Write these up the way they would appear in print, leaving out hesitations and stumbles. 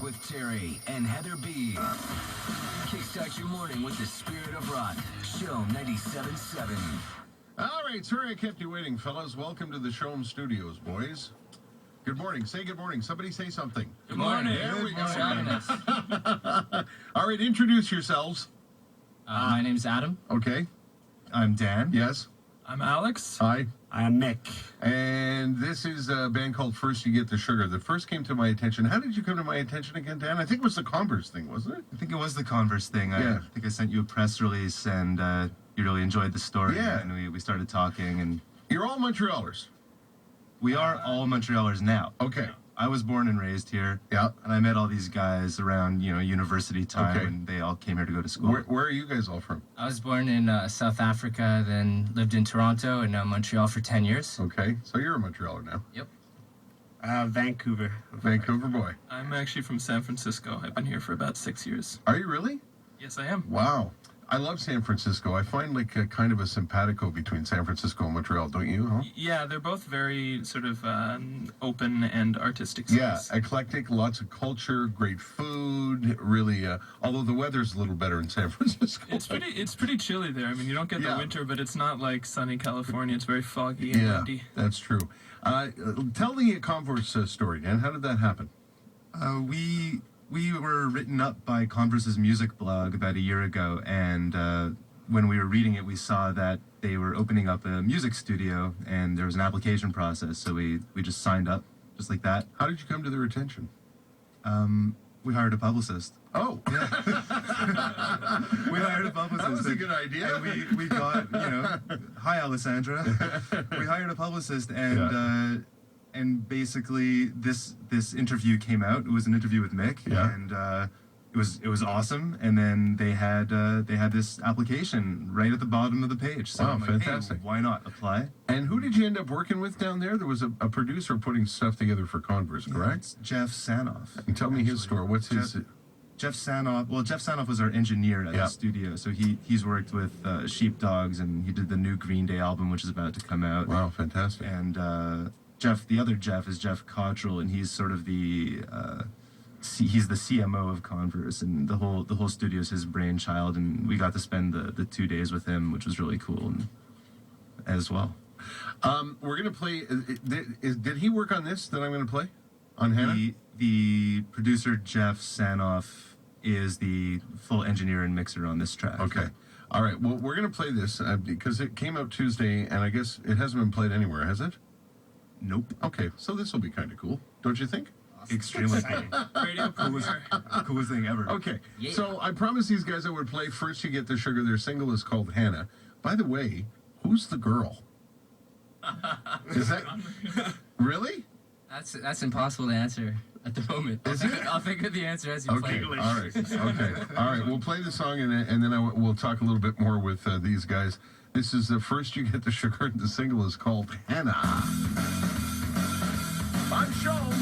with Terry and Heather B. Kickstart your morning with the spirit of rock. Chom 97.7. All right, sorry I kept you waiting, fellas. Welcome to the Chom Studios, boys. Good morning. Say good morning. Somebody say something. Good morning. There we go. Morning. All right, introduce yourselves. My name's Adam. Okay. I'm Dan. Yes. I'm Alex. Hi. I'm Mick. And this is a band called First You Get the Sugar that first came to my attention. How did you come to my attention again, Dan? I think it was the Converse thing, wasn't it? I think it was the Converse thing. Yeah. I think I sent you a press release, and you really enjoyed the story. Yeah. And we started talking, and You're all Montrealers. we are all Montrealers now. Okay. I was born and raised here. Yeah. And I met all these guys around, university time, Okay. and they all came here to go to school. Where are you guys all from? I was born in South Africa, then lived in Toronto and Montreal for 10 years. Okay. So you're a Montrealer now. Yep. Vancouver. Vancouver boy. I'm actually from San Francisco. I've been here for about 6 years. Are you really? Yes, I am. Wow. I love San Francisco. I find like a kind of a simpatico between San Francisco and Montreal, don't you? Huh? Yeah, they're both very sort of open and artistic Yeah, cities. eclectic, lots of culture, great food, really, although the weather's a little better in San Francisco. It's pretty chilly there. I mean, you don't get Yeah. the winter, but it's not like sunny California. It's very foggy and Yeah, windy. that's true. Tell the Converse story, Dan. How did that happen? We were written up by Converse's music blog about a year ago, and when we were reading it, we saw that they were opening up a music studio, and there was an application process, so we just signed up, just like that. How did you come to their attention? We hired a publicist. Oh, We hired a publicist. that was a good idea. And we got, hi, Alessandra. We hired a publicist, and and basically this interview came out. It was an interview with Mick, Yeah. and it was awesome. And then they had this application right at the bottom of the page. So Wow, I'm like, hey, fantastic. why not apply? And who did you end up working with down there? There was a producer putting stuff together for Converse, correct? It's Jeff Sanoff. And tell me his actually. story. What's his... Jeff Sanoff. Well, Jeff Sanoff was our engineer at Yeah. the studio, so he's worked with Sheepdogs, and he did the new Green Day album, which is about to come out. Wow, fantastic. And the other Jeff is Jeff Cottrell, and he's sort of the he's the CMO of Converse, and the whole studio is his brainchild, and we got to spend the 2 days with him, which was really cool as well. We're going to play... Did he work on this that I'm going to play? On Hannah? The producer Jeff Sanoff is the full engineer and mixer on this track. Okay. All right. Well, we're going to play this because it came out Tuesday, and I guess it hasn't been played anywhere, has it? Nope. Okay. So this will be kind of cool, don't you think? Extremely cool. Radio premiere. Coolest thing ever. Okay. Yeah. So I promised these guys I would play First You Get the Sugar. Their single is called Hannah. By the way, who's the girl? Is that... Really? That's impossible to answer at the moment. Is it? I'll think of the answer as you play Okay. it. All right. Okay. All right. We'll play the song, and then we'll talk a little bit more with these guys. This is the First You Get the Sugar. The single is called Hannah. I'm Chom.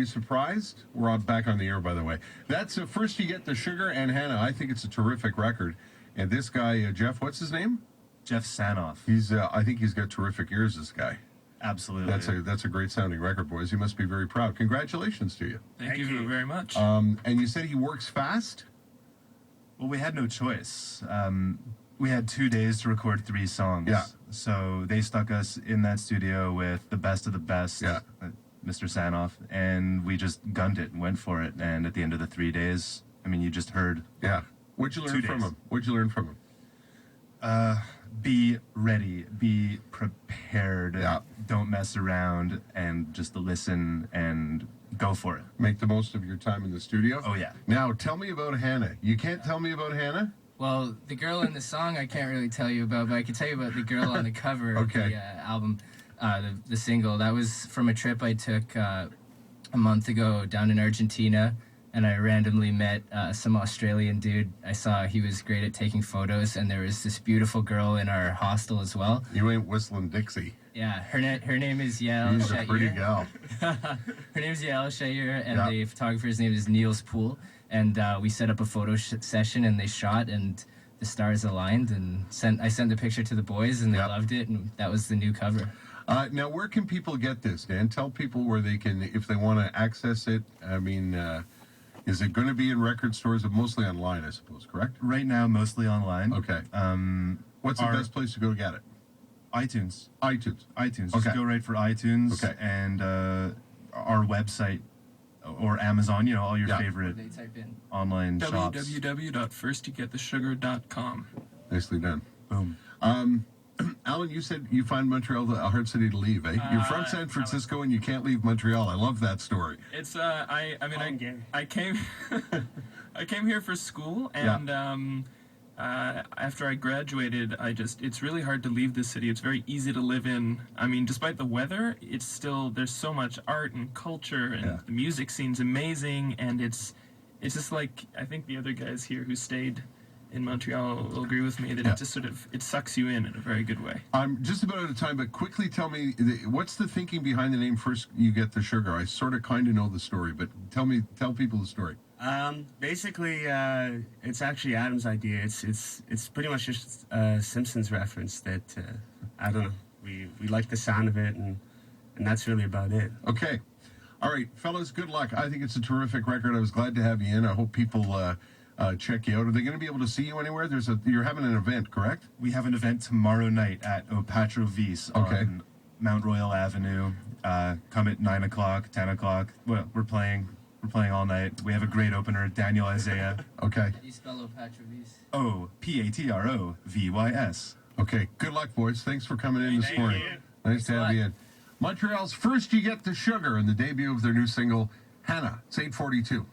you surprised? We're all back on the air, by the way. That's First You Get the Sugar and Hannah. I think it's a terrific record. And this guy, Jeff, what's his name? Jeff Sanoff. He's. I think he's got terrific ears, this guy. Absolutely. That's a great sounding record, boys. You must be very proud. Congratulations to you. Thank you very much. And you said he works fast? Well, we had no choice. We had 2 days to record 3 songs. Yeah. So they stuck us in that studio with the best of the best, Yeah. Mr. Sanoff, and we just gunned it and went for it. And at the end of the 3 days, I mean, you just heard. Yeah. What'd you learn 2 from days. him? What'd you learn from him? Be ready, be prepared, Yeah. don't mess around, and just listen and go for it. Make the most of your time in the studio? Oh, yeah. Now, tell me about Hannah. You can't tell me about Hannah? Well, the girl in the song I can't really tell you about, but I can tell you about the girl on the cover Okay. of the album, the single. That was from a trip I took a month ago down in Argentina, and I randomly met some Australian dude. I saw he was great at taking photos, and there was this beautiful girl in our hostel as well. You ain't whistling Dixie. Yeah, her name is Yael She's a pretty Shair. gal. Her name is Yael Shair, and Yeah. the photographer's name is Niels Poole. And we set up a photo session, and they shot, and the stars aligned. And I sent the picture to the boys, and they Yep. loved it, and that was the new cover. Now, where can people get this, Dan? Tell people where they can, if they want to access it. I mean, is it going to be in record stores, but mostly online, I suppose, correct? Right now, mostly online. Okay. What's the our- best place to go to get it? iTunes. iTunes. iTunes. Okay. Just go right for iTunes Okay. and our website or Amazon, all your Yeah. favorite They type in. online shops. www.firstyougetthesugar.com. Nicely done. Boom. Alan, you said you find Montreal a hard city to leave, eh? You're from San Francisco and you can't leave Montreal. I love that story. It's I came I came here for school, and after I graduated, it's really hard to leave this city. It's very easy to live in. I mean, despite the weather, it's still, there's so much art and culture, and Yeah. the music scene's amazing, and it's just like, I think the other guys here who stayed in Montreal will agree with me that Yeah. it just sort of, it sucks you in a very good way. I'm just about out of time, but quickly tell me, what's the thinking behind the name First You Get the Sugar? I sort of kind of know the story, but tell people the story. Basically, it's actually Adam's idea. It's pretty much just a Simpsons reference that I don't know. We like the sound of it, and that's really about it. Okay. All right, fellas, good luck. I think it's a terrific record. I was glad to have you in. I hope people check you out. Are they going to be able to see you anywhere? You're having an event, correct? We have an event tomorrow night at Opatro Vis Okay. on Mount Royal Avenue. Come at 9 o'clock, 10 o'clock. Well, we're playing all night. We have a great opener, Daniel Isaiah. Okay. How do you spell Opatrovis? Opatrovys. Okay. Good luck, boys. Thanks for coming in this morning. Nice to have you in. Montreal's First You Get the Sugar and the debut of their new single, Hannah. It's 8:42.